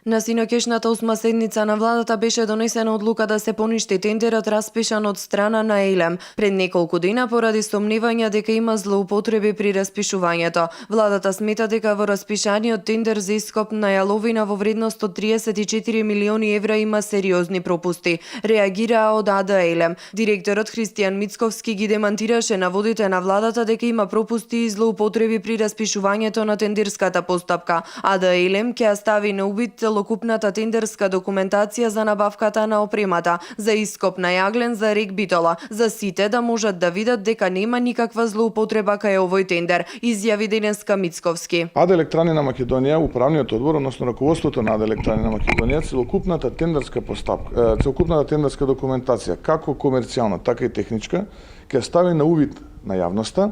На синоќешната 8 седница на владата беше донесена одлука да се поништи тендерот распишан од страна на ЕЛЕМ пред неколку дена поради сомневања дека има злоупотреби при распишувањето. Владата смета дека во распишаниот тендер за ископ на јаловина во вредност од 34 милиони евра има сериозни пропусти. Реагираа од АД ЕЛЕМ. Директорот Христијан Мицковски ги демантираше наводите на владата дека има пропусти и злоупотреби при распишувањето на тендерската постапка. АД ЕЛЕМ ќе ја стави на убит целокупната тендерска документација за набавката на опремата за ископ на јаглен за РЕК Битола, за сите да можат да видат дека нема никаква злоупотреба кај овој тендер, изјави денеска Мицковски. АД Електрани на Македонија, управниот одбор, односно раководството на АД Електрани на Македонија, целокупната тендерска постапка, целокупната тендерска документација, како комерцијална, така и техничка, ќе стави на увид на јавноста.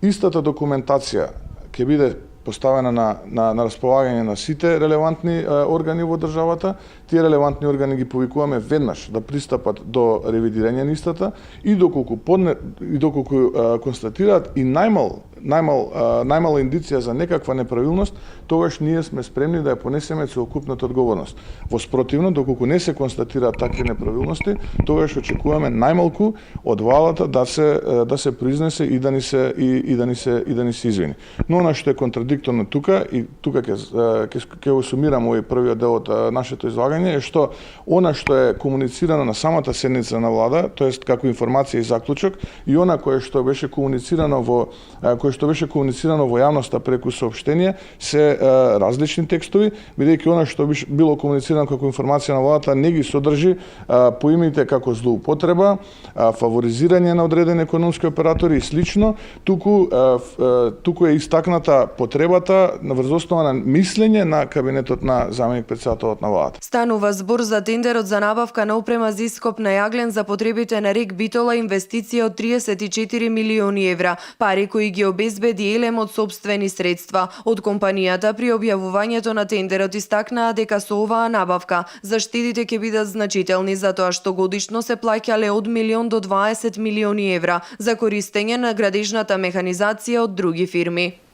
Истата документација ќе биде поставена на располагање на сите релевантни органи во државата. Тие релевантни органи ги повикуваме веднаш да пристапат до ревидирање на истата и доколку констатираат и најмала индиција за некаква неправилност, тогаш ние сме спремни да ја понесеме целокупната одговорност. Во спротивно, доколку не се констатираат такви неправилности, тогаш очекуваме најмалку од владата да се произнесе и да ни се извини. Но она што е контрадикторно тука ќе го сумирам овој првиот дел од нашето излагање, е што она што е комуницирано на самата седница на влада, тоест како информација и заклучок, и она кое што беше комуницирано во јавноста преку соопштение се различни текстови, бидејќи она што било комуницирано како информација на владата не ги содржи поимите како злоупотреба, фаворизирање на одредени економски оператори и слично, туку е истакната потребата врз основа на мислење на кабинетот на заменик претседателот на владата. Станува збор за тендерот за набавка на опрема за ископ на јаглен за потребите на РЕК Битола, инвестиција од 34 милиони евра, пари кои ги обезбеди ЕЛЕМ од сопствени средства. Од компанијата при објавувањето на тендерот истакнаа дека со оваа набавка заштедите ќе бидат значителни затоа што годишно се плаќале од 1 до 20 милиони евра за користење на градежната механизација од други фирми.